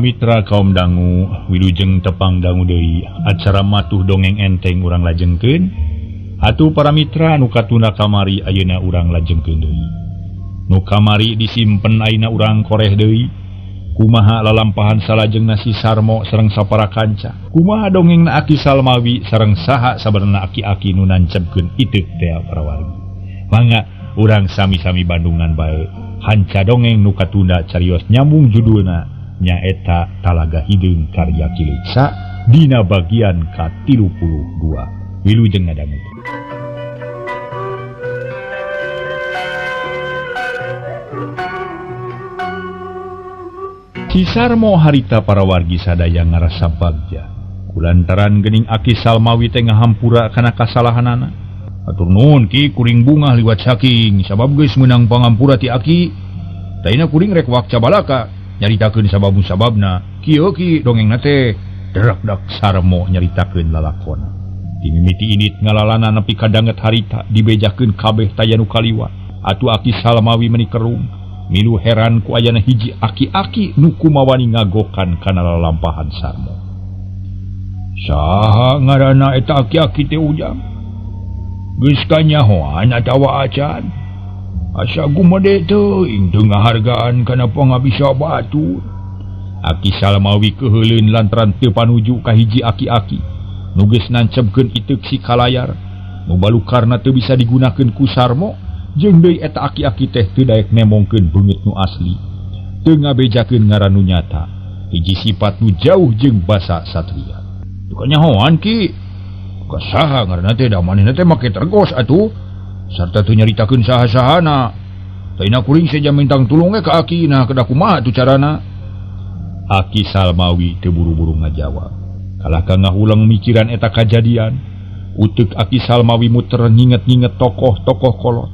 Mitra kaum dangu wilujeng tepang dangu deui acara matuh dongeng enteng urang lajengkeun atuh para mitra nu katuna kamari ayeuna urang lajengkeun deui nu kamari disimpen ayeuna urang koreh deui kumaha lalampahan salajengna si Sarmo sareng sapara kanca kumaha dongengna Aki Salmawi sareng saha sabenerna aki-aki nu nancepkeun iteuk teh para wargi mangga urang sami-sami bandungan bae hanca dongeng nu katunda carios nyambung judulna nyaeta Talaga Hideung karya Kileksa dina bagian ka-32 wilujeng ngadangu. Si Sarmo harita para wargi sadaya ngarasa bagja kulantaran geuning Aki Salmawi teh ngahampura kana kasalahanana. Atur nuhun Ki kuring bunga liwat saking sabab geus meunang pangampura ti Aki. Daina kuring rek wakca balaka nyaritakeun sabab-sababna. Kieu Ki dongengna teh derak-dak Sarmo nyaritakeun lalakonna. Di mimiti init ngalalana nepi ka danget harita dibejakeun kabeh taya nu kaliwat. Atuh Aki Salmawi meuni kerung milu heran ku ayana hiji aki-aki nu kumawani ngagokan kana lalampahan Sarmo. Saha ngaranna eta aki-aki teh ujang? Geus kanyahoan atawa acan? Asa gumede teuing teu ngahargaan kana pangabisa batur. Aki Salmawi keheuleun lantaran teu panuju ka hiji aki-aki nu geus nancepkeun iteuk si kalayar nu balukarna teu bisa digunakeun ku Sarmo jeung deui eta aki-aki teh teu daek nemongkeun beungeut nu asli teu ngabejakeun ngaran nu nyata hiji sifat nu jauh jeung basa satria. Teu kanyahoan Ki kasaha ngaranna teh da manehna teh make tergos atuh sarta teu nyaritakeun saha-sahana. Taina kuring saja mintang tulung ka Aki nah kedah kumaha tu carana. Aki Salmawi teu buru-buru ngajawab. Kalah ka ngahulang mikiran eta kajadian, uteuk Aki Salmawi muter nginget-nginget tokoh-tokoh kolot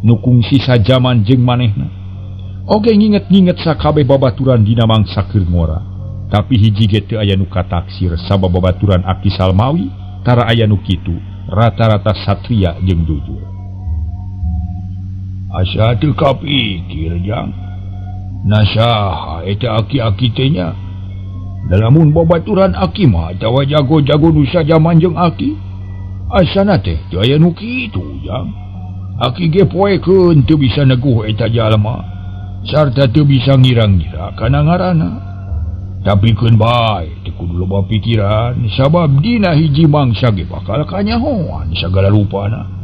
nu kungsi sajaman jeung manehna. Oge nginget-nginget sakabeh babaturan dina mangsa keur ngora. Tapi hiji ge teu aya nu kataksir sabab babaturan Aki Salmawi tara aya nu kitu rata-rata satria jeung jujur. Asa teu kapikir jang nasaha eta aki-aki teh nya? Dalamun babaturan Aki mah tawa jago-jago nu sajaman jeung Aki. Asana teh teu aya nu kitu jang. Aki ge poekeun teu bisa neguh eta jalma sarta teu bisa ngira-ngira kana ngaranna. Tapi keun bae teu kudu loba pikiran sabab dina hiji mangsa ge bakal kanyahoan sagala rupana.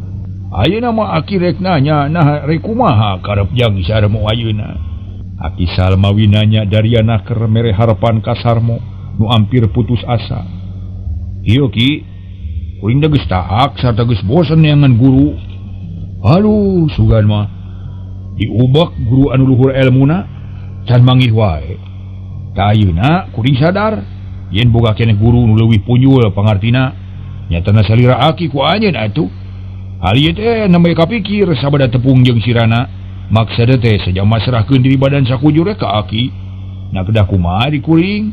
Ayeuna mah Aki rek nanya nah rek kumaha karep jang Sarmo ayeuna. Aki Salmawi nanya dariana keur mere harapan ka Sarmo nu ampir putus asa. Ieu Ki kuring da geus taak sarta geus bosen neangan guru. Aduh sugan mah diubek guru anu luhur elmuna can manggih wae. Ta ayeuna kuring sadar yen boga keneh guru nu leuwih punyul pangartina nyatana salira Aki ku anjeun atuh. Hal ieu teh nembe kapikir sabada tepung jeung sirana maksud teh sajama serahkeun diri badan sakujur ka Aki. Na kedah kumaha di kuring?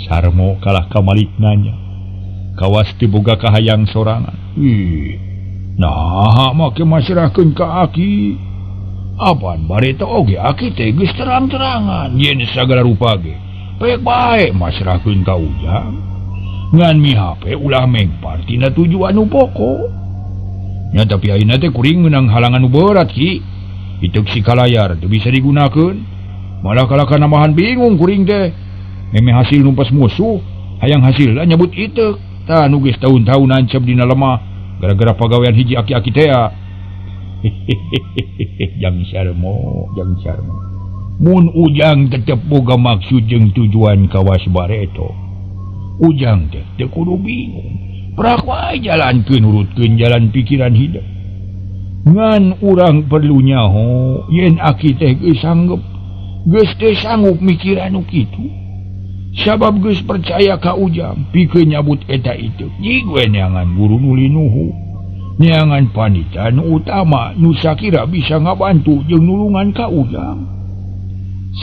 Sarmo kalah kamalik nanya. Kawas teu boga kahayang sorangan. Nah make masrahkeun ka Aki. Apaan bare teh oge Aki teh geus terang-terangan yen sagala rupa ge baik bae masrahkeun ka ujang. Ngan mihape ulah mengpar tina tujuan nu pokok. Nya tapi ayeuna teh kuring meunang halangan nu berat Ki. Iteuk si kalayar teu bisa digunakeun. Malah kalah kanamahan bingung kuring teh. Meme hasil numpas musuh, hayang hasilna nyebut iteuk. Tah nu geus taun-taun nancep dina lemah gara-gara pagawean hiji aki-aki teh. Jang Sarmo. Mun ujang tetep boga maksud jeung tujuan kawas bareto. Ujang teh teu kudu bingung. Prak wae jalankeun urutkeun jalan pikiran hidup. Ngan urang perlu nyaho yen Aki teh geus teu sanggup mikiran nu kitu. Sabab geus percaya ka ujang pikeun nyabut eta itu. Jigwe neangan guru nu linuhu. Neangan panitia nu utama nu sakira bisa ngabantu jeung nulungan ka ujang.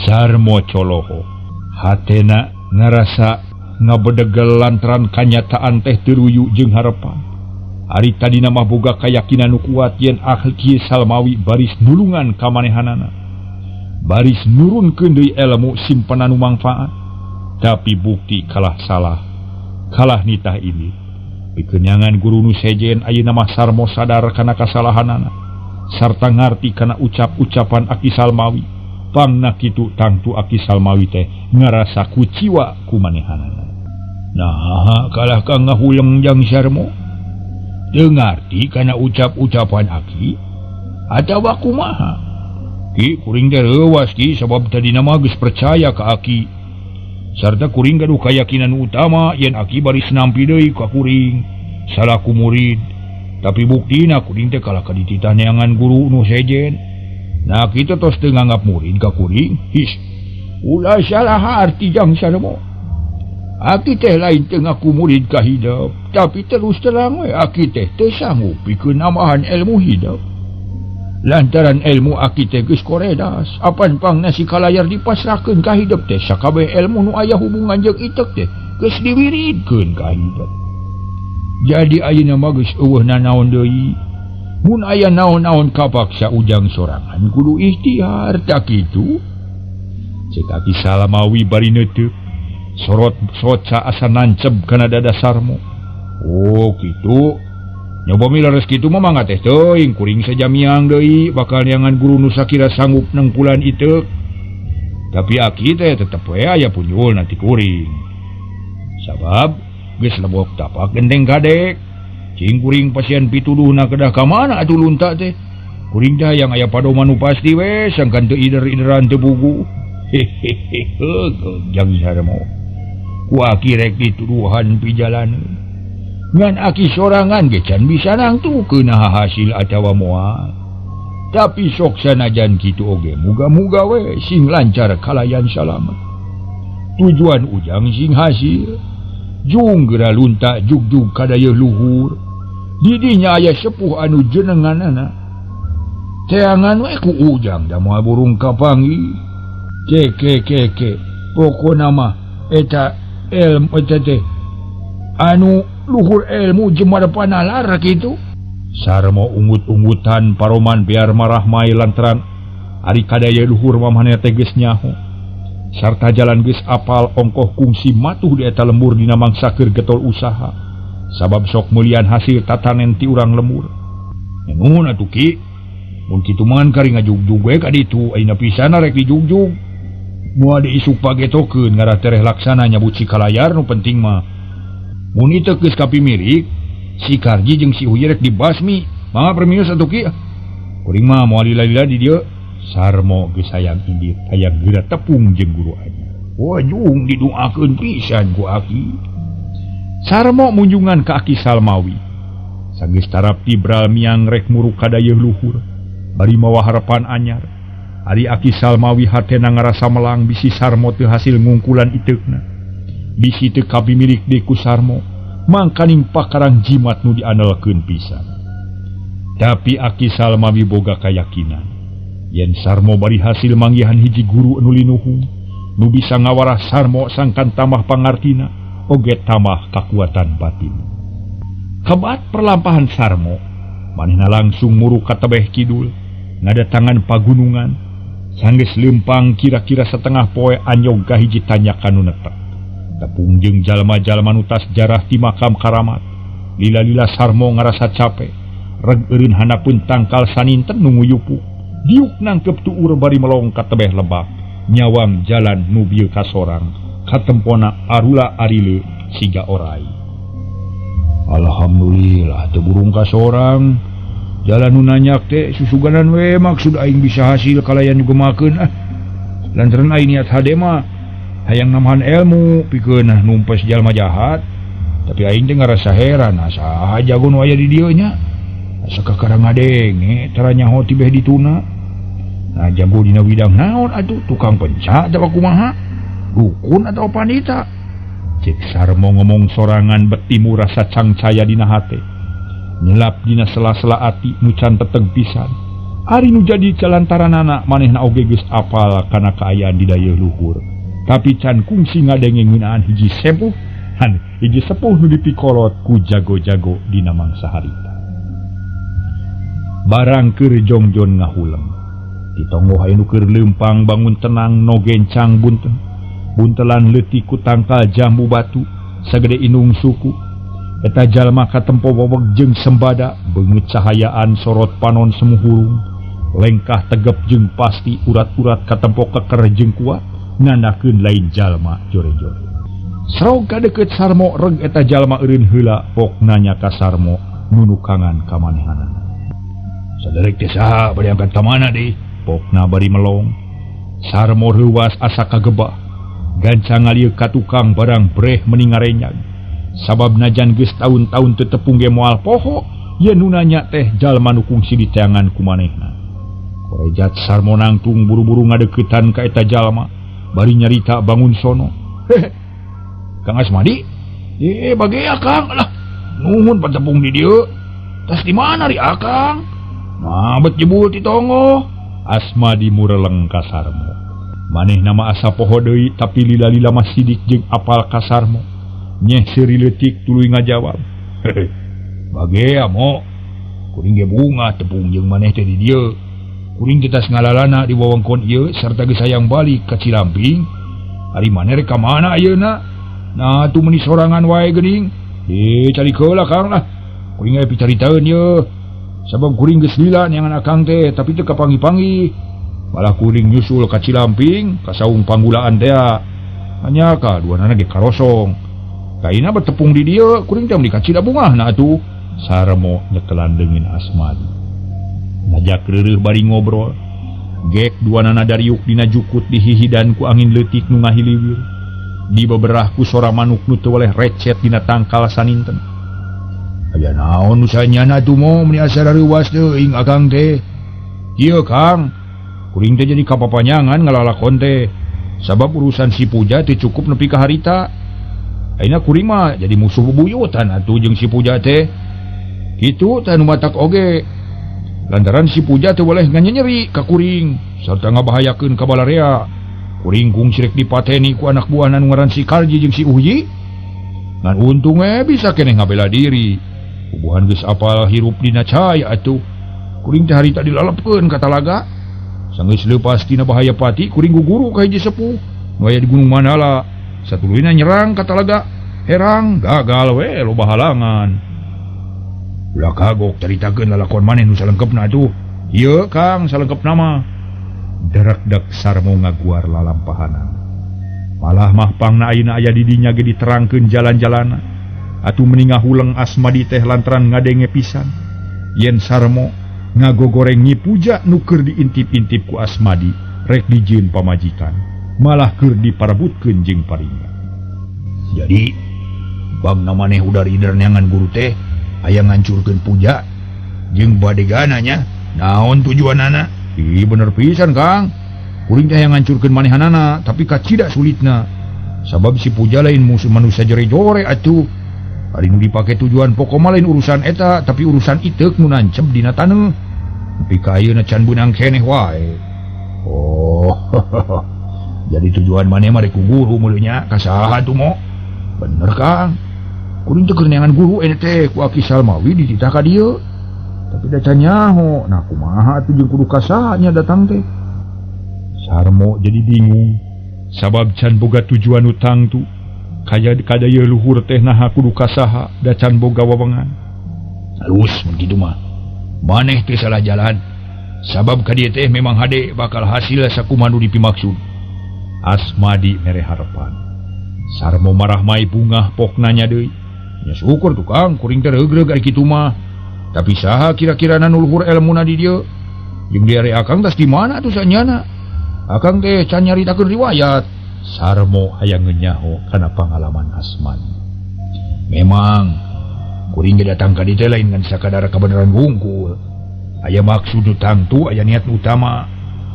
Sarmo coloho. Hatena ngarasa ngabedegel lantaran kanyataan teh teruyu jeung harepan. Ari tadina mah boga kayakinan nu kuat yen Aki Salmawi baris nulungan ka manehanana. Baris nurunkeun deui ilmu simpanan nu mangfaat. tapi bukti kalah salah kalah nitah ini pikenyangan guru nu sejen ayeuna mah sarmo sadar kana kasalahanana sarta ngarti kana ucap-ucapan Aki Salmawi pangna kitu tangtu Aki Salmawi teh ngarasa kuciwa ku manehanana. Nah kalah kang ngahuleng jang sarmo teu ngarti kana ucap-ucapan Aki atawa kumaha ki kuring teh leuwas ki sabab tadi nama geus percaya ka Aki sarta kuring gaduh keyakinan utama yen Aki bari nampi deui ka kuring salaku murid tapi buktina kuring teh kalah kadititah neangan guru nu sejen. Nah kita tos teu nganggap murid ka kuring his ulah salah arti jang sarmo Aki teh lain teu ngaku murid ka hidup tapi terus terang we Aki teh teu sanggup pikeun namahan ilmu hidup lantaran ilmu Aki teh geus koredas apan pangna si kalayar dipasrahkeun ka hidup teh sakabeh ilmu nu aya hubungan jeung itek teh geus diwiridkeun ka hidup. Jadi ayeuna mah geus eueuh nanaon deui mun aya naon-naon kapaksa ujang sorangan kudu ikhtiar tak kitu cek Aki Salmawi bari neuteuk sorot soca asa nanceb kana dada sarmo. Oh kitu nyoba milares kitu mah mangga teh teuing kuring sajamiang deui bakal neangan guru nu sakira sanggup nengpulan ieu tapi Aki teh tetep we aya punjul nanti kuring sabab geus lebok tapak gendeng kadek cing kuring pasien pituduhna kedah ka mana atuh lunta teh kuring dah yang aya padoman nu pasti we sangkan teu ider-ideran teu bugu hehehe jang sarmo ku Aki rek dituduhan pijalaneun ngan Aki sorangan ge can bisa nangtukeun hasil atawa moal tapi sok sanajan kitu oge muga-muga we sing lancar kalayan salamet tujuan ujang sing hasil jung geura lunta jugjug ka dayeuh luhur didinya aya sepuh anu jenenganana teangan we ku ujang da moal burung kapangi ke pokona mah eta ilmu eta teh anu luhur ilmu jeung depan nalar kitu sarmo ungut-ungutan paroman biar marah mai lantaran ari kadaya luhur mamana teh geus nyaho sarta jalan geus apal ongkoh kungsi matuh di eta lembur dina mangsa keur getol usaha sabab sok mulian hasil tatanen ti urang lembur nuhun atuh ki mun kitu mangan kari ngajugjug we ka ditu ayeuna pisan rek dijugjug moal diisuk pagetokeun ngarah tereh laksana nyabut si kalayar nu penting mah mun ieu geus kapimirik si Karji jeung si Uy rek dibasmi mangga permios atuh ki kuring mah moal lila-lila di dieu sarmo geus hayang indit hayang geura tepung jeung guru anyar wajung didoakeun pisan ku Aki sarmo munjungan ka Aki Salmawi sanggeus tarap tibral miang rek muruk ka dayeuh luhur bari mawa harapan anyar ari Aki Salmawi hatena ngarasa melang bisi sarmo teu hasil ngungkulan iteukna bisi teu kapimirik deui ku sarmo mangkaning pakarang jimat nu diandelkeun pisan tapi Aki Salmawi boga kayakinan yen sarmo bari hasil manggihan hiji guru anu linuhung nu bisa ngawarah sarmo sangkan tamah pangartina oge tamah kakuatan batin kebat perlampahan sarmo manehna langsung muruk ka tebeh kidul ngadatangan pagunungan sanggeus leumpang kira-kira setengah poe anyog ka hiji tanyakan nu netek tepung jeung jalma-jalma nu tas jarah ti makam karamat lila-lila sarmo ngarasa capek reg eureun hanapeun tangkal saninten nu nguyupuk diuk nangkep tuur bari melongkat tebeh lebak nyawang jalan nubil kasorang katempona arula arile siga orai. Alhamdulillah teu burung kasorang jalan nu nanyak teh susuganan we maksud aing bisa hasil kalayan ngemakeun lantaran aing niat hade mah hayang namahan ilmu pikeun numpes jalma jahat tapi aing teh ngarasa heran asa jago nu aya di dieu nya asa kakarang ngadenge tara nyaho tibeh dituna nah jago dina widang naon atuh tukang penca atawa kumaha dukun atau panita cek sarmo ngomong sorangan betimu rasa cangcaya dina hate nyelap dina sela-sela ati nu can teteg pisan ari nu jadi calantaranana manehna oge geus apal kana kaayaan di dayeuh luhur tapi can kungsi ngadenge ngeunaan hiji sepuh nu dipikolot ku jago-jago dina mangsa harita barang keur jongjon ngahuleng ditonggo aya nu keur leumpang bangun tenang no gencang bunten buntelan leutik ku tangkal jambu batu sagede inung suku. Eta jalma katempo weweg jeung sembada beungeut cahayaan sorot panon semu hurung, lengkah tegep jeung pasti urat-urat katempo keker jeung kuat nandakeun lain jalma jore-jore. Sarog kadeukeut Sarmo reg eta jalma eureun heula pok nanya ka Sarmo nunukangan ka manehanana. Saderek teh saha bari angkat ka mana deui? Pokna bari melong. Sarmo reuwas asa kagebah. Ganca ngalieu ka tukang barang breh meni ngarenyag. Sabab najan geus taun-taun teu tepung ge moal poho, ye nu nanya teh jalma nu kungsi diteangan ku manehna. Korejat Sarmo nangtung buru-buru ngadeuketan ka eta jalma, bari nyarita bangun sono. Kang Asmadi? Bagea Kang, alah. Nuhun patepung di dieu. Tas di mana ri Akang? Mabet jebul ti tongo. Asmadi mureleng ka Sarmo. Maneh nama asa poho deui tapi lila-lila mah sidik jeung apal ka Sarmo. Nyeh seuri leutik tuluy ngajawab. Bagea mo. Kuring ge bunga tepung jeung maneh teh di dieu. Kuring kita ngalalana di wewengkon ieu sarta geus hayang balik ka Cilamping. Ari maneh rek ka mana ayeuna? Nah tu meni sorangan wae geuning. Cari keula Kang lah. Kuring aya picaritaeun ye. Sabab kuring geus lila neangan Akang teh tapi teu kapangi-pangi. Malah kuring nyusul ka Cilamping, ka saung panggulaan teh. Hanya ka duanana ge karosong. Kaina betepung di dieu, kuring teh meuli ka Cidabungahna atuh. Sarmo nyekelan deungin Asmadi. Ngajak reureuh bari ngobrol. Gek duanana dariuk dina jukut dihihidan ku angin leutik nu ngahiliwir. Di beberah ku sora manuk nu teu weleh recet dina tangkal saninten. Aya naon nu sanyana atuh mo meni asa reuwas teuing Akang teh? Ieu Kang, kuring teh jadi kapapanyangan ngalalakon teh. Sabab urusan si Puja teh cukup nepi ka harita. Ayeuna kuring mah jadi musuh bebuyutan atuh jeung si Puja teh. Kitu teh nu matak oge. Lantaran si Puja teh weleh nganyeri ka kuring sarta ngabahayakeun ka balarea. Kuring kungsi rek dipateni ku anak buahna nu ngaran si Karji jeung si Uhji. Ngan untung bisa keneh ngabela diri. Bubuhan geus apal hirup dina caya atuh. Kuring teh harita dilalepkeun ka talaga. Sanggeus leupas tina bahaya pati, kuring guguru ka hiji sepuh nu aya di Gunung Mandala. Satuluyna nyerang ka talaga. Herang gagal we loba halangan. Ulah kagok caritakeun lalakon maneh nu salengkepna atuh. Ieu Kang salengkepna mah. Derek-dek Sarmo ngaguar lalampahanan. Malah mah pangna ayeuna aya di dinya ge diterangkeun jalan-jalana. Atuh meni ngahuleng Asmadi teh lantaran ngadenge pisan. Yen Sarmo ngagogoreng Nyi Puja nu keur diintip-intip ku Asmadi rek dijieun pamajikan, malah keur diparebutkeun jeung paringga. Jadi bangna maneh udari neangan guru teh aya ngancurkeun Puja jeung bade gananya. Naon tujuanana? Bener pisan Kang. Kuring teh yang ngancurkeun manehanana, tapi kacida sulitna. Sabab si Puja lain musuh manusia jore-jore atuh. Ari nu dipake tujuan pokok mah lain urusan eta, tapi urusan iteuk nu nancep dina taneuh. Tapi ka ayeuna can beunang keneh wae. Oh. Jadi tujuan maneh mah rek ku guru meuleuh nya, ka saha atuh mo? Bener Kang. Kuring teh keur neangan guru ene teh ku Aki Salmawi dititah ka dieu. Tapi da can nyaho, nah kumaha atuh jeung kudu ka saha nya datang teh? Sarmo jadi bingung. Sabab can boga tujuan utang tu. Kaya kadaya luhur teh naha kudu ka saha da can boga wawengan. Halus mun kitu mah. Maneh teh salah jalan. Sabab ka dieu teh memang hade bakal hasil sakumaha nu dipimaksud. Asmadi mere harepan. Sarmo marah mai bungah pok nanya deui. Nya syukur tuh Kang, kuring teh reug-reug ari kitu mah. Tapi saha kira-kira nu luhur elmuna di dieu? Jeung diare Akang tas di mana atuh sanyana? Akang teh can nyaritakeun riwayat. Sarmo hayang nyaho kana pangalaman Asmadi. Memang kuring ge datang ka dieu teh lain ngan sakadar kabeneran wungkul. Aya maksud utang tu, aya niat utama.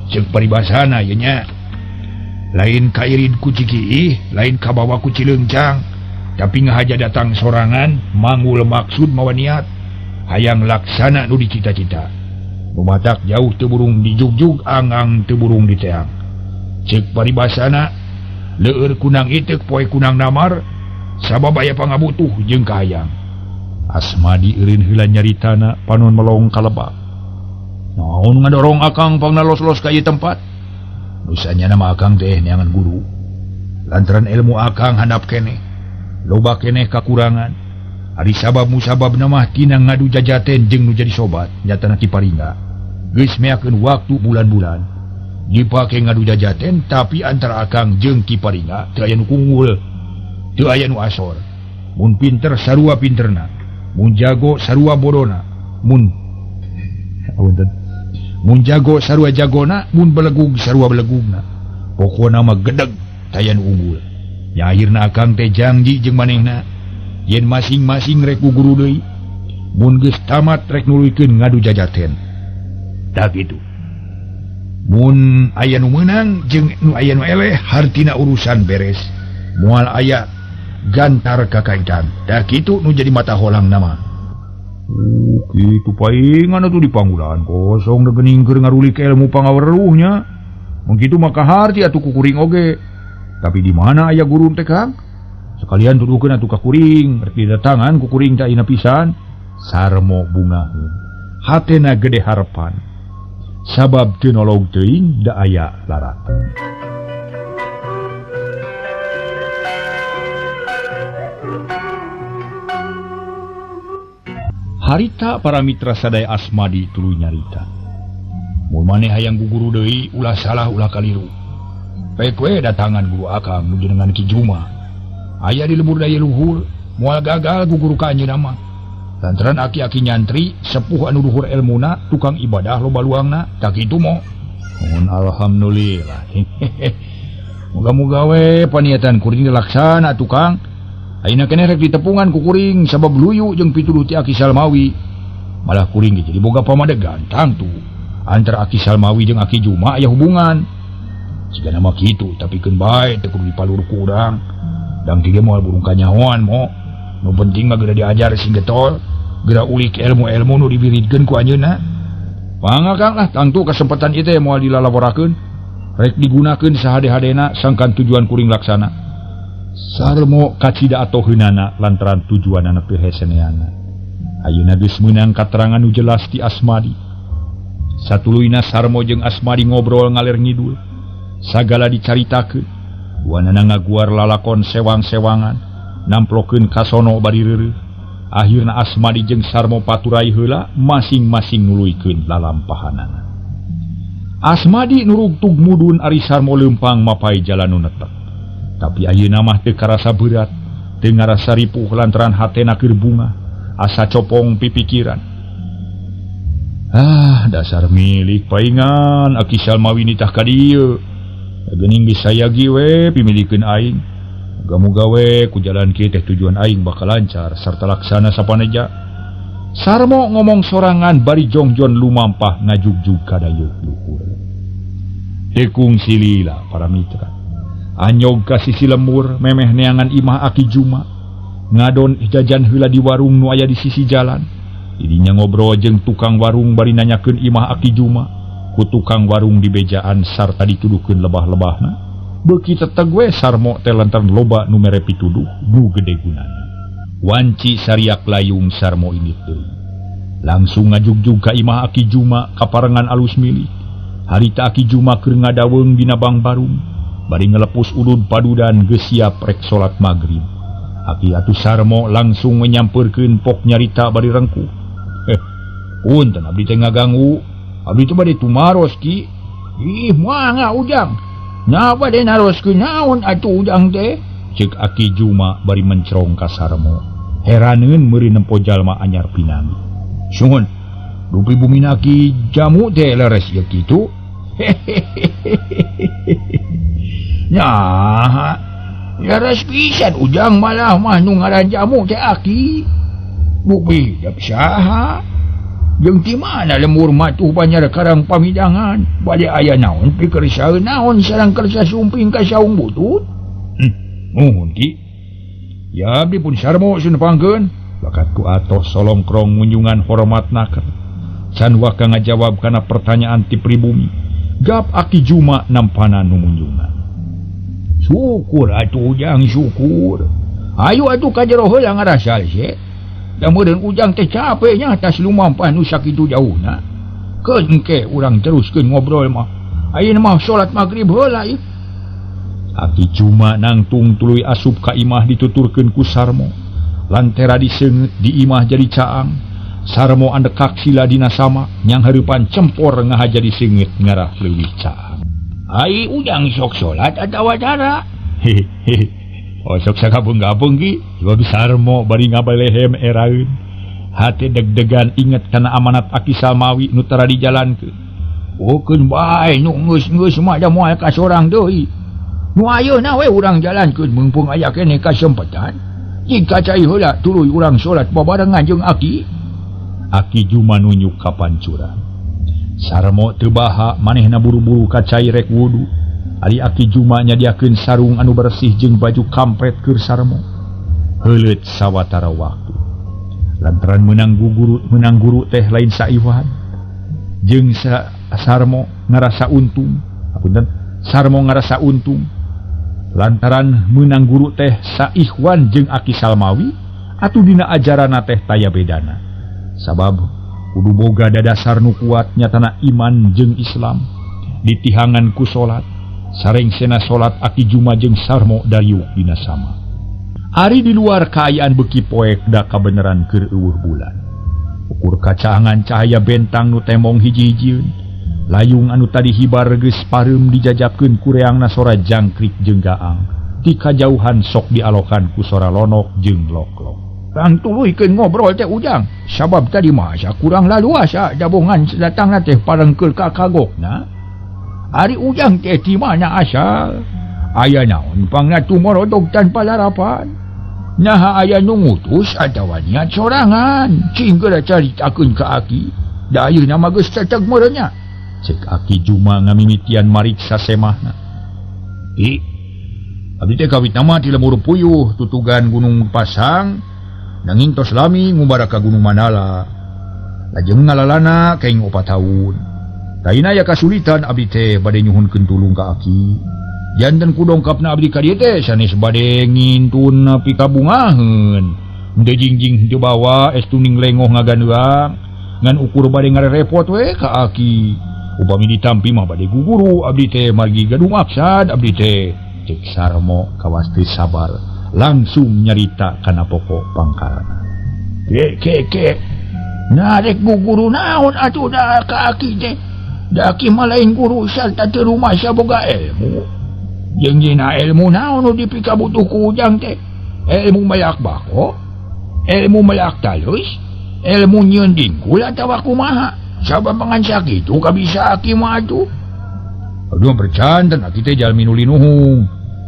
Ceuk paribasana ieu nya. Lain kairid ku Cikiih, lain kabawa ku Cileungcang. Tapi ngahaja datang sorangan, mangul maksud mawa niat. Hayang laksana nu dicita-cita. Rumatak jauh teu burung dijugjug, angang teu burung diteang. Ceuk paribasana, leueur kunang iteuk poe kunang namar, sabab aya pangabutuh jeung kahayang. Asmadi eureun heula nyaritana panon melong ka lebak. Naon ngadorong Akang pangna los-los ka ieu tempat? Nu sanyana mah Akang teh neangan guru. lantaran ilmu akang handap keneh loba keneh kakurangan ari sabab musabab namah tina ngadu jajaten jeung nu jadi sobat nyatana Kiparingga geus meakeun waktu bulan-bulan dipake ngadu jajaten tapi antara akang jeung Kiparingga teu aya nu kunggul teu aya nu asor mun pinter sarua pinterna mun jago sarua bodona mun jago sarua jagona mun belegug sarua belegugna pokona mah gedeg tayan unggul nya akhirna akang teh janji jeung manehna yen masing-masing rek guru deui mun geus tamat rek nuluykeun ngadu jajaten tah kitu mun aya nu meunang jeung nu aya nu eleh hartina urusan beres moal aya gantar kakaitan tah kitu nu jadi mata holang nama kitu paingan atuh di panggulaan kosong degening keur ngarulik ilmu pangaweruhnya mun kitu mah kaharti atuh kukuring oge tapi di mana aya guru teh Kang sekalian tuduhkeun atuh ka kuring rek didatangan ku kuring teh ayeuna pisan sarmo bungaheun hatena gede harapan sabab teu nolong teuing da aya larat. Harita para mitra sadaya Asmadi tuluy nyarita mun maneh hayang guguru deui ulah salah ulah kaliru pek we datangan guru akang nu jenengan Ki Juma aya di lembur daya luhur moal gagal guguru ka anjeunna mah lantaran aki-aki nyantri sepuh anu luhur elmuna tukang ibadah loba luangna tak kitu moh mun alhamdulillah muga-muga we paniatan kuring dilaksana tukang ayeuna keneh rek ditepungan ku kuring sabab luyu jeung pituduh ti Aki Salmawi malah kuring jadi boga pamadegan tangtu antara Aki Salmawi jeung Aki Juma aya hubungan sigana mah kitu tapi keun bae teu kudu dipalur ku urang dang kieu moal burung kanyahoan mo nu penting mah geura diajar sing getol geura ulik ilmu-ilmu nu dibiridkeun ku anjeunna pangakang lah tangtu kesempatan ieu teh moal dilalaborakeun rek digunakeun sahade-hadena sangkan tujuan kuring laksana sarmo kacida atoheunana lantaran tujuanna nepi heseneana ayeuna geus meunang katerangan nu jelas ti Asmadi satuluyna sarmo jeung Asmadi ngobrol ngaler ngidul sagala dicaritakeun duanana ngaguar lalakon sewang-sewangan namplokeun kasono bari reureuh akhirna Asmadi jeung sarmo paturai heula masing-masing nuluykeun lalampahanana Asmadi nurugtug mudun ari sarmo leumpang mapai jalan nu netek tapi ayeuna mah teu karasa berat teu ngarasa ripuh lantaran hatena keur bunga asa copong pipikiran dasar milik paingan Aki Salmawi nitah ka dieu geuning disayagi we pimilikeun aing muga-muga we ku jalan kieu teh tujuan aing bakal lancar sarta laksana sapaneja sarmo ngomong sorangan bari jongjon lumampah ngajugjug ka dayeuh luhur tekung silila para mitra anyog ka sisi lembur memeh neangan imah Aki Juma ngadon jajan heula di warung nu aya di sisi jalan didinya ngobrol jeung tukang warung bari nanyakeun imah Aki Juma ku tukang warung di bejaan sarta dituduhkeun lebah-lebahna beuki teteg we sarmo teh lantaran loba nu mere pituduh nu gede gunana wanci sariak layung sarmo ini teuing langsung ngajugjug ka imah Aki Juma kaparengan alus milih harita Aki Juma keur ngadaweung dina bang barung bari ngelepus udud padudan geus siap rek salat magrib Aki atuh sarmo langsung menyampeurkeun pok nyarita bari rengkuh punten abdi teh ngaganggu abdi teh bade tumaros Ki ih moal ujang nya bade naroskeun naon atuh ujang teh ceuk Aki Juma bari mencrong ka sarmo heraneun meuri nempo jalma anyar pinami sungun dupi bumina Ki jamu teh leres ya kitu Nyaha leres pisan ujang malah mah nu ngaran jamu teh Aki dupi dap saha jeung ti mana lemur matuh banyak karang pamidangan bade aya naon pikeun saeun naon sareng kersa sumping ka saung butut nuhun Ki ya abdi pun sarmo sunepangkeun bakat ku atos solongkrong ngunjungan hormatnakeun can waka ngajawab kana pertanyaan ti pribumi gap Aki Juma nampana nu munjungan syukur atuh ujang syukur ayo atuh ka jero heula ngarasal se da meureun ujang teh capek nya atas lumampah nu sakitu jauhna keun engke urang teruskeun ngobrol mah ayeuna mah salat magrib heula ieu Aki Juma nangtung tuluy asup ka imah dituturkeun ku Sarmo. Lantera diseungeut di imah jadi caang. Sarmo andekak sila dina sama nyang hareupan cempor ngahaja diseungeut ngarah leuwih caang. Ai ujang sok salat atawa dara? Hehehe. Oh sok sagabung-gabung ki, sebab Sarmo bari ngabalehem eraeun. Hate deg-degan inget kana amanat Aki Salmawi nu tara dijalankeun. Keun bae nu geus mah da moal ka sorang deui. Nu ayeuna we urang jalankeun mumpung aya keneh kasempatan. Jika cai heula tuluy urang salat babarengan jeung Aki. Aki Juma nunjuk ka pancuran. Sarmo teu baha manehna buru-buru ka cai rek wudu. Ari Aki Juma nyadiakeun sarung anu bersih jeung baju kampret keur Sarmo. Heuleut sawatara waktu. Lantaran menang guru teh lain saiwan. Jeung Sarmo ngarasa untung. Sarmo ngarasa untung. Lantaran menang guru teh saikhwan jeung Aki Salmawi atuh dina ajarana teh taya bedana. Sabab kudu boga dadasar nu kuat nyatana iman jeung Islam ditihangan ku salat. Sareng sena salat Aki Juma jeung Sarmo dariuk dina sama. Ari di luar kaayaan beuki poek da kabeneran keur eueuh bulan. Ukur kacaangan cahaya bentang nu temong hiji-hijieun. Layung anu tadi hibar geus pareum dijajabkeun ku reangna sora jangkrik jeung gaang. Ti kajauhan sok dialokan ku sora lonok jeung lok-lok. Tang tuluykeun ngobrol teh ujang. Sabab tadi masa kurang laluasa dabongan datangna teh parengkeul ka kagokna. Ari ujang teh ti mana asal? Aya naon pangna tumorodog tanpa larapan? Naha aya nu ngutus atawa niat sorangan? Cing geura caritakeun ka Aki. Da ayeuna mah geus ceceg meureunya. Cek Aki Juma ngamimitian mariksa semahna. Abdi teh kawitna mah ti lemur puyuh tutugan Gunung Pasang nanging tos lami ngubara ka Gunung Mandala. Lajeng ngalalana kaing 4 taun. Daina aya kasulitan abdi teh bade nyuhunkeun tulung ka Aki. Janten ku dongkapna abdi ka dieu teh sanes bade ngintun nepi ka bungaheun. Henteu jingjing teu bawa estuning lengoh ngagandeuang ngan ukur bade ngarerepot we ka Aki. Upami ditampi mah bade guguru abdi teh margi gaduh maksad abdi teh. Cek Sarmo kawas teu sabar langsung nyarita kana pokok pangkarana. Ke narek guguru naon atuh da ka Aki teh? Da Aki mah lain guru sarta teu rumasa boga ilmu. Jeung dina ilmu naon nu dipikabutuh ku ujang teh? Ilmu melak bako? Ilmu melak talus? Ilmu nyieun dingkul atawa kumaha? Sabab pangan sakitu kabisa Aki mah atuh. Aduh bercanten Aki teh jalmi nu linuhung.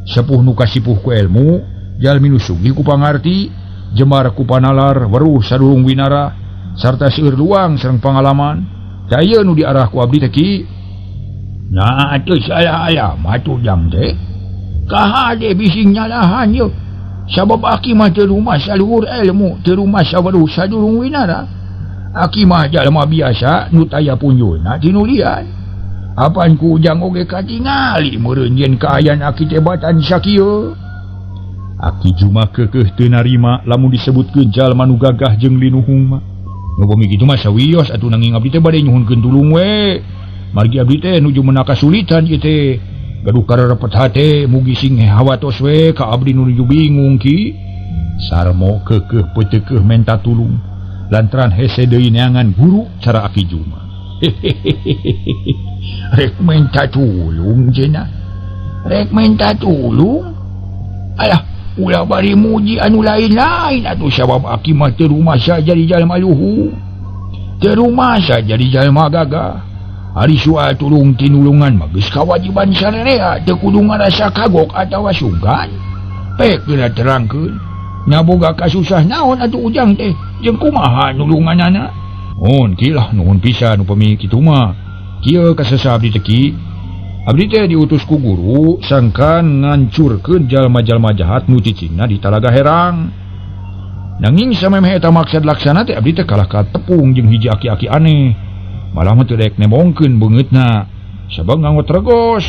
Sepuh nu kasipuh ku ilmu, jalmi nu sugih ku pangarti, jemar ku panalar, weruh sadurung winara, sarta seueur luang sareng pangalaman. Da ieu nu diarah ku abdi teh Ki. Nah atuh salah alamat ujang teh. Kahade bising nyalahan yeuh. Sabab Aki mah teu rumasa luhur ilmu, teu rumasa weruh sadurung winara. Aki mah jalma biasa nu taya punjulna ti nulian. Apaan ku ujang oge katingali meureun yen kaayaan Aki teh batan sakieu. Aki Juma keukeuh teu narima lamun disebutkeun jalma nu gagah jeung linuhung mah. Nu bumi kitu mah sawios atuh nanging abdi teh bade nyuhunkeun tulung we. Margi abdi teh nuju meunang kasulitan ieu teh. Gaduh karerepet hate mugi sing hawatos we ka abdi nu nuju bingung Ki. Sarmo keukeuh peuteukeuh menta tulung. Lantaran hese deui neangan guru cara Aki Juma. Rek menta tulung cenah. Rek menta tulung? Alah, ulah bari muji anu lain-lain atuh sabab Aki mah teu rumasa jadi jalma luhur. Teu rumasa jadi jalma gagah. Ari soal tulung tinulungan mah geus kawajiban sarerea, teu kudu ngarasa kagok atawa sungkan. Pek geura terangkeun. Nyaboga kasusah naon atuh ujang teh? Jeung kumaha nulunganana? Mun kilah nuhun pisan upami kitu mah. Kieu kasesa abdi teh Ki. Abdi teh diutus ku guru sangkan ngancurkeun jalma-jalma jahat nu cicingna di Talaga Herang. Nanging samemeh eta maksad laksana teh abdi teh kalah katepung jeung hiji aki-aki aneh. Malah mah teu daek nemongkeun beungeutna. Sabab nganggo tregos.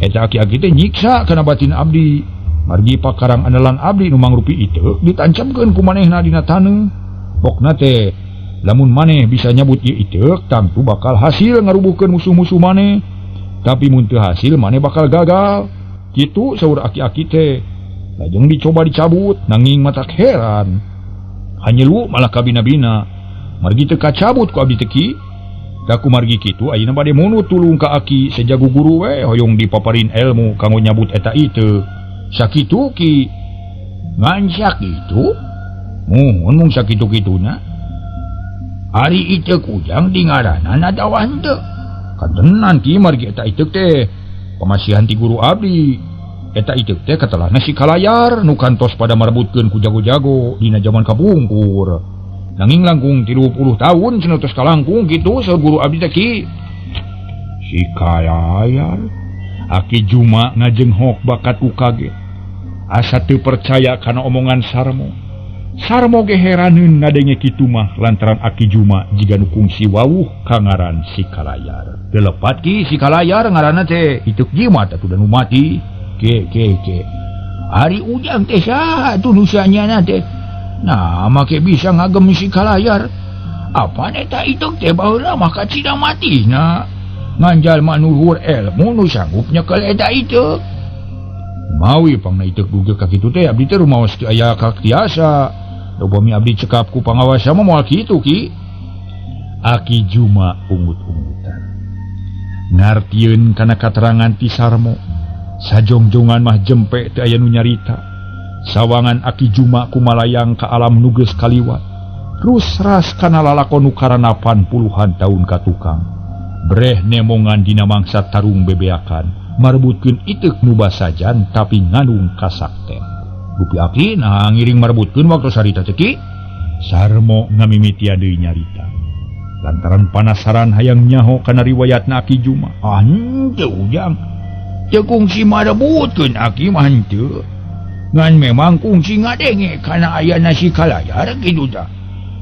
Eta aki-aki teh nyiksa kana batin abdi. Margi pakarang andalan abdi nu mangrupi iteuk ditancapkeun ku manehna dina taneuh. Pokna teh lamun maneh bisa nyabut ieu iteuk tangtu bakal hasil ngarubuhkeun musuh-musuh maneh. Tapi mun teu hasil maneh bakal gagal. Kitu saur aki-aki teh. Lajeng dicoba dicabut nanging matak heran. Hanyelu malah kabina-bina. Margi teu kacabut ku abdi teki. Da kumargi kitu ayeuna bade munut tulung ka aki sejago guru we hoyong dipaparin ilmu kanggo nyabut eta ieu. Sakitu ki. Ngan sakitu? Mung sakitu-kituna. Ari ieu kujang di ngaranna nadawan teu. Kantenan ki margi eta ieu teh pamasihan ti guru abdi. Eta ieu teh katelahna si kalayar nu kantos pada marebutkeun ku jago-jago dina zaman kabungkur. Nanging langkung 30 tahun cenah tos kalangkung kitu saur guru abdi teh ki. Si kalayar Aki Juma ngajenghok bakat ku kaget. Asa teu percaya kana omongan Sarmo. Sarmo ge heraneun ngadenge kitu mah lantaran Aki Juma jiga nu kungsi wawuh kangaran si kalayar. Teu lepat ki si kalayar ngaranna teh Ituk Jima teh nu mati. Ke. Ari ujang teh saha atuh nu sanyana teh? Nah, make bisa ngagem si kalayar. Apa neta Ituk teh baheula mah kacida matina. Nganjal manuhur ilmu nu sanggup nyekel eta Ituk. Mawi pangna Ituk duge ka kitu teh abdi teh rumaos teu aya kaktiasa. Upami abdi cekap ku pangawasa mah moal kitu ki. Aki Juma ungut-ungutan. Ngartieun kana katerangan ti Sarmo. Sajongjongan mah jempe teu aya nu nyarita. Sawangan Aki Juma kumalayang ka alam nuges kaliwat. Terus ras kana lalakon nu karanapan puluhan tahun ka tukang. Breh nemongan dina mangsa tarung bebeakan. Marebutkeun Ituk nu basajan tapi ngandung kasakten. Rupi Aki nah ngiring marebutkeun waktu sarita teh ki. Sarmo ngamimitian deui nyarita. Lantaran panasaran hayang nyaho kana riwayatna Aki Juma. Henteu ujang. Teu kungsi marebutkeun Aki mah henteu. Ngan memang kungsi ngadenge kana ayana si kalayar kitu tah.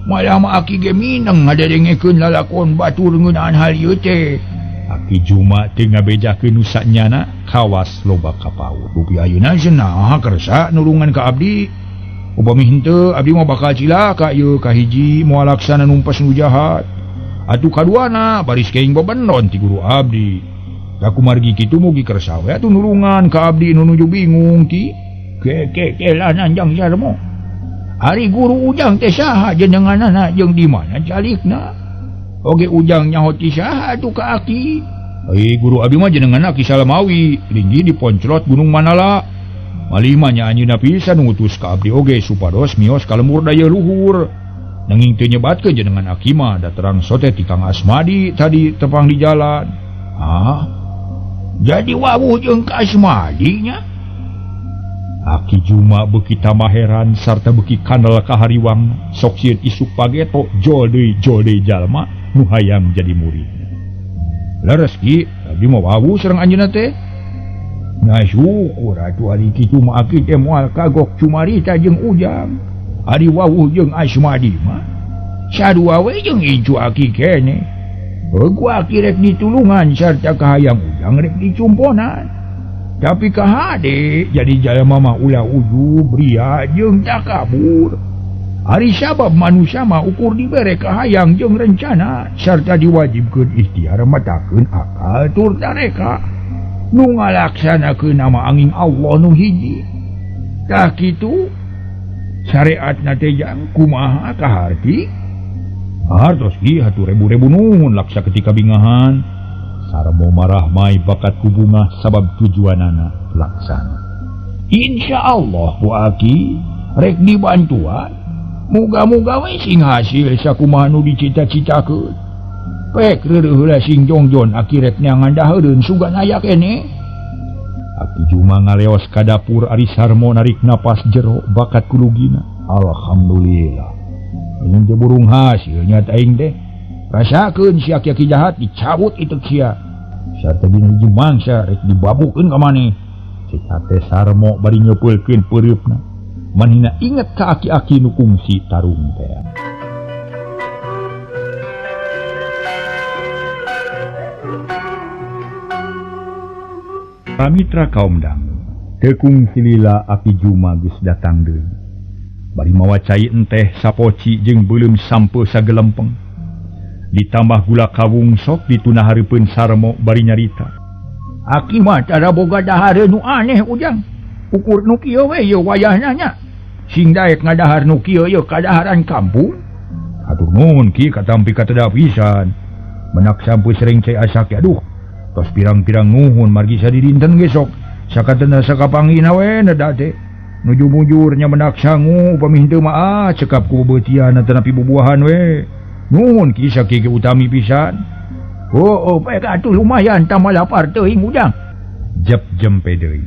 Malah mah Aki ge mineng ngadedengekeun lalakon batur ngeunaan hal ieu teh. Aki Juma teu ngabejakeun nu sanyana kawas loba kapaut. Rupi ayeuna cenah kersa nulungan ka abdi. Upami henteu abdi mah bakal cilaka ieu kahiji moal laksana numpes nu jahat. Atuh kaduana baris keing bebenon ti guru abdi. Da kumargi kitu mugi kersa we atuh nulungan ka abdi nu nuju bingung ki. Ke lah nanjang Sarmo. Ari guru ujang teh saha jenenganana jeung di mana calikna? Oge ujang nyaho ti saha atuh ka Aki? Guru abdi mah jenenganna Ki Salamawi, linggi di Ponclot Gunung Manala. Malih nya anjeunna pisan ngutus ka abdi oge supados mios ka lembur daya luhur. Nanging teu nyebatkeun jenengan Aki mah da terang sote ti Kang Asmadi tadi tepang di jalan. Jadi wawuh jeung ka Asmadi nya? Aki Juma beuki tambah heran sarta beuki kandel ka hariwang sok sieun isuk pageto jol deui jalma nu hayang jadi murid. Leres ki abdi mah wawuh sareng anjeunna teh. Nah syukur atuh ari kitu mah Aki teh moal kagok cumarita jeung ujang. Ari wawuh jeung Asmadi mah sadua we jeung incu Aki keneh. Ku Aki rek ditulungan sarta kahayang ujang rek dicumponan. Tapi kahade jadi jalma mah ulah ujub, ria jeung takabur. Ari sabab manusia mah ukur dibere kahayang jeung rencana sarta diwajibkeun ikhtiar matakeun akal tur tareka nu ngalaksanakeun nama angin Allah nu hiji. Tah kitu syariatna teh jang kumaha kaharti? Hartos ki hatur rebu-rebu nuhun laksa ketika bingahan. Sarmo marah mai bakat ku bunga sabab tujuanana laksana. Insyaallah ku Aki rek dibantuan. Muga-muga we sing hasil sakumaha nu dicita-citakeun. Pek reureuh heula sing jongjon Aki rek nyangandaheun sugan aya keneh. Aki Juma ngaleos ka dapur ari Sarmo narik napas jero bakat kulugina. Alhamdulillah. Ini jeburung hasilnya taing teh. Rasakeun si aki-aki jahat dicabut Ituk sia. Sarta dina hiji mangsa rek dibabukeun ka maneh. Cita teh Sarmo bari nyeupeukeun peureupna. Manehna inget ka aki-aki nu kungsi tarung teh. Pamitra kaum dangu, teu kungsi lila Aki Juma geus datang deui. Bari mawa cai enteh sapoci jeung beuleum sampeu sagelempeng. Ditambah gula kawung sok ditunahareupeun Sarmo bari nyarita. Aki mah cara boga dahar nu aneh ujang. Ukur nu kieu we ye wayahna nya. Sing daek ngadahar nu kieu ye kadaharan kampung. Atur nuhun Ki katampi kateda pisan. Menak sampai sering cai asak aduh. Tos pirang-pirang nuhun margi sadidinten gesok. Sakatena sakapangina we neda teh. Nuju mujurnya menak sangu upami henteu mah cekap ku bebeutian tanapi bubuahan we. Nuhun Ki sakiki utami pisan. Oh, baik atuh lumayan tambah lapar teuing ujang. Jep jempe deui.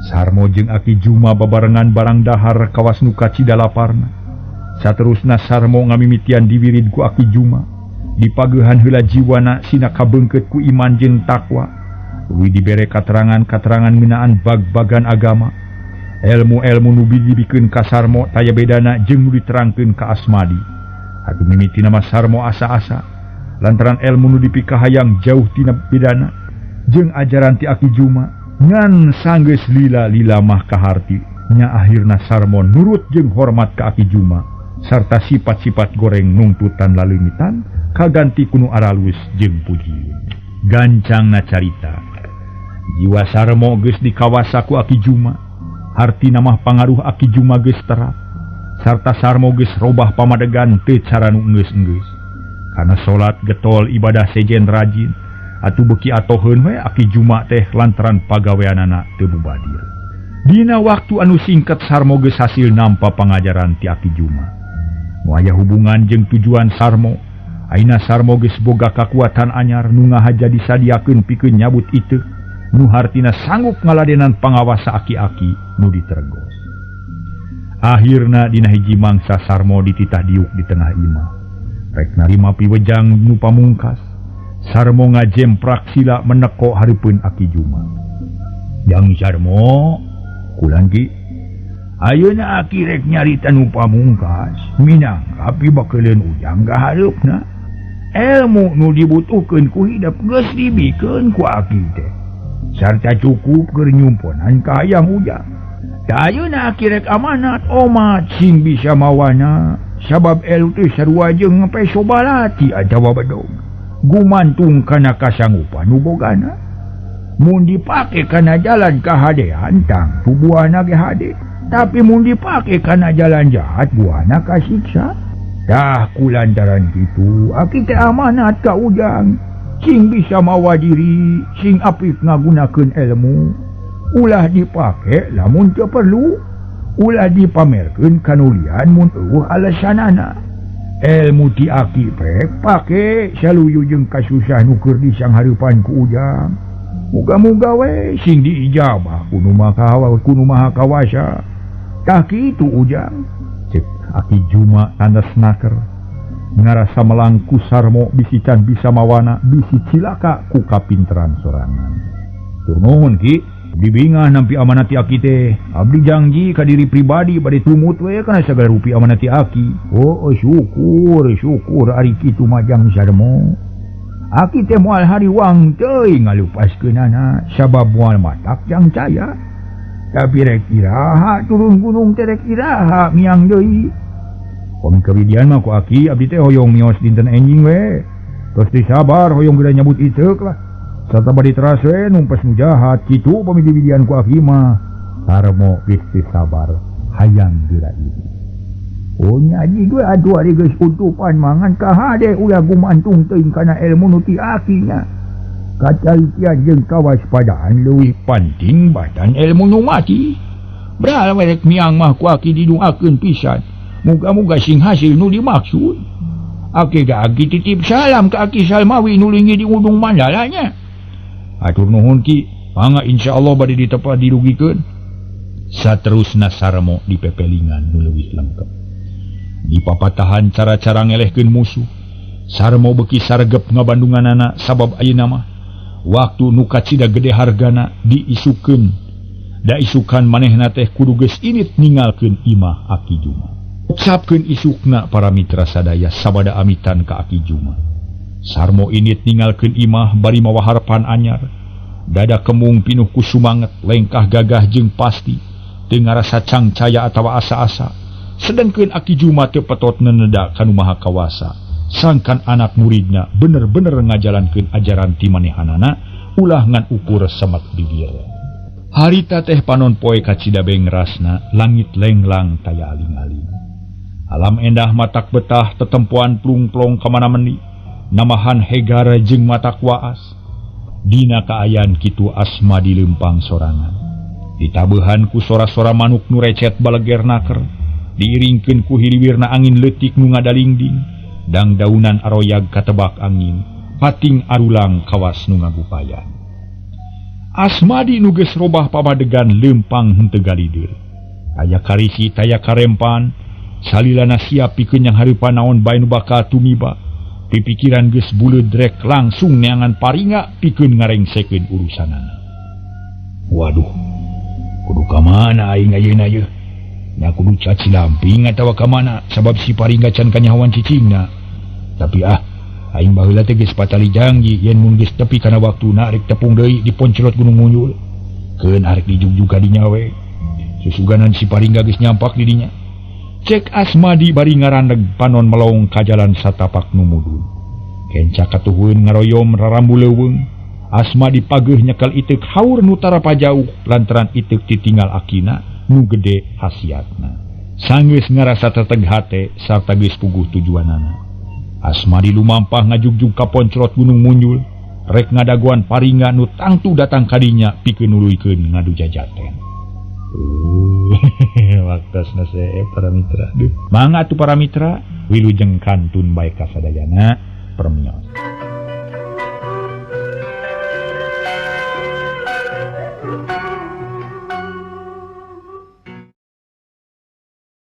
Sarmo jeung Aki Juma babarengan barang dahar kawas nu kacida laparna. Saterusna Sarmo ngamimitian diwirid ku Aki Juma. Dipageuhan heula jiwana sina kabeungkeut ku iman jeung takwa. Luwih dibere katerangan-katerangan ngeunaan bag-bagan agama. Ilmu-ilmu nu bijibikeun ka Sarmo taya bedana jeung nu diterangkeun ka Asmadi. Atuh mimiti nama Sarmo asa-asa. Lantaran ilmu nu dipikahayang jauh tina bedana jeung ajaran ti Aki Juma ngan sanggeus lila-lila mah kaharti nya akhirna Sarmo nurut jeung hormat ka Aki Juma sarta sifat-sifat goreng nungtutan laleungitan kaganti kuno aralus jeung puji. Gancangna carita jiwa Sarmo geus dikawasa ku Aki Juma hartina mah pangaruh Aki Juma geus terap sarta Sarmo geus robah pamadegan teu cara nu enggeus-enggeus. Karena salat getol ibadah sejen rajin atuh beuki atoheun we Aki Juma teh lantaran pagaweanana teu bubadir. Dina waktu anu singkat Sarmo geus hasil nampa pangajaran ti Aki Juma. Nu aya hubungan jeung tujuan Sarmo, ayeuna Sarmo geus boga kakuatan anyar nu ngahaja disadiakeun pikeun nyabut iteu nu hartina sanggup ngaladenan pangawasa aki-aki nu diteregos. Akhirna dina hiji mangsa Sarmo dititah diuk di tengah imah. Rek narima piwejang nu pamungkas, Sarmo ngajemprak sila meneko hareupeun Aki Juma. Yang Sarmo, kulan Ki, ayeuna Aki rek nyarita nu pamungkas, minangka pibakeulin ujang ka hareupna. Ilmu nu dibutuhkeun ku hidup geus dibikeun ku Aki teh. Sarta cukup keur nyumponan ka hayang ujang. Da ayeuna Aki rek amanat omat sing bisa mawana. Sabab elu teh sarua jeung ngepe sobalati atawa bedog. Gumantung kana kasanggupan nu bogana. Mun dipake kana jalan kahadean tang tubuhana ge hade. Tapi mun dipake kana jalan jahat buahna kasiksa. Tah kulantaran kitu Aki teh amanat ka ujang. Sing bisa mawa diri, sing apik ngagunakeun ilmu. Ulah dipake lamun teu perlu. Ulah dipamerkeun kanulian mun eueuh alasanana. Ilmu ti Aki pek pake saluyu jeung kasusah nu keur disanghareupan ku ujang. Muga-muga we sing diijabah kuno maha kawasa. Tah kitu ujang. Cek Aki Juma tanda snaker. Ngarasa melangku Sarmo bisi can bisa mawana bisi cilaka ku kapinteran sorangan. Tur nuhun Ki. Bibingah nampi amanati Aki teh. Abdi janji ka diri pribadi bade tumut we kana sagala rupi amanati Aki. Oh syukur ari kitu majang Sarmo. Aki teh moal hariwang teuing ngalupaskeunana sabab moal matak jang caya. Tapi rek iraha turun gunung teh rek iraha miang deui. Komi kawidian mah ku Aki abdi teh hoyong mios dinten enjing we. Terus disabar hoyong geura nyabut iteuk lah. Sarta badi teras we numpas nu jahat kitu pamididian ku Aki mah. Sarmo geus teu sabar hayang geura ieu. Oh nyaji gue adu ari geus utupan mangan ka hade ulah gumantung teuing kana ilmu nu ti Aki nya. Kacalitian jeung kawaspadaan leuwih penting badan ilmu nu mati. Beral we rek miang mah ku Aki didoakeun pisan. Muga-muga sing hasil nu dimaksud. Aki Aki titip salam ka Aki Salmawi nu linggi di Gunung Mandala nya. Atur nuhun Ki, mangga insyaallah bade ditepa dirugikeun. Saterusna Sarmo dipepelingan nu leuwih lengkep. Dipapatahan cara-cara ngelehkeun musuh. Sarmo beuki saregep ngabandunganana sabab ayeuna mah waktu nu kacida gede hargana diisukeun. Da isukan manehna teh kudu geus init ningalkeun imah Aki Juma. Ucapkeun isukna para mitra sadaya sabada amitan ka Aki Juma. Sarmo init ningalkeun imah bari mawa harapan anyar. Dada kemung pinuh ku sumanget, lengkah gagah jeung pasti, teu ngarasa cangcaya atawa asa-asa. Sedengkeun Aki Juma teu petot neneda kanu maha kawasa. Sangkan anak muridna bener-bener ngajalankeun ajaran ti manehanana ulah ngan ukur semak bibir. Harita teh panon poe kacidabeng rasna, langit lenglang taya aling-aling. Alam endah matak betah tetempuan plung-plong kamana meni, namahan hegara jeung matak waas. Dina kaayaan kitu Asma di lempang sorangan. Ditabehan ku sora-sora manuk nu recet baleger naker, diiringkeun ku hiliwirna angin leutik nu ngadalingding, dang daunan aroyag katebak angin, pating arulang kawas nu ngagupayan. Asmadi nu geus robah pamadegan lempang henteu galideur. Aya karisi taya karempan, salilana siap pikeun yang hareupan naon bae nu bakal tumiba. Pipikiran geus buleud rek langsung neangan paringa pikeun ngarengsekeun urusanana. Waduh, kudu ka mana aing ayeuna yeuh? Nya kudu caci lamping atawa ka mana sabab si paringga can kanyahoan cicingna. Tapi aing baheula teh geus patali janji yen mun geus tepi kana waktuna rek tepung deui di Poncolot Gunung Munyul. Keun arek dijug-juga dinya we. Susuganan si paringga geus nyampak di dinya. Cek Asmadi bari ngarandeg panon melong ka jalan satapak nu mudun. Kenca katuhun ngaroyom rarambu leuweung. Asmadi pageuh nyekel iteuk haur nu tarapa jauh lantaran iteuk ditinggal akina nu gede hasiatna. Sanggeus ngarasa teteg hate sarta geus puguh tujuanana. Asmadi lumampah ngajugjug ka Poncolot Gunung Munyul, rek ngadaguan paringga nu tangtu datang kadinya pikeun nuluykeun ngadu jajaten. Waktasna para mitra. Mangga atuh para mitra, wilujeng kantun bae kasadayana.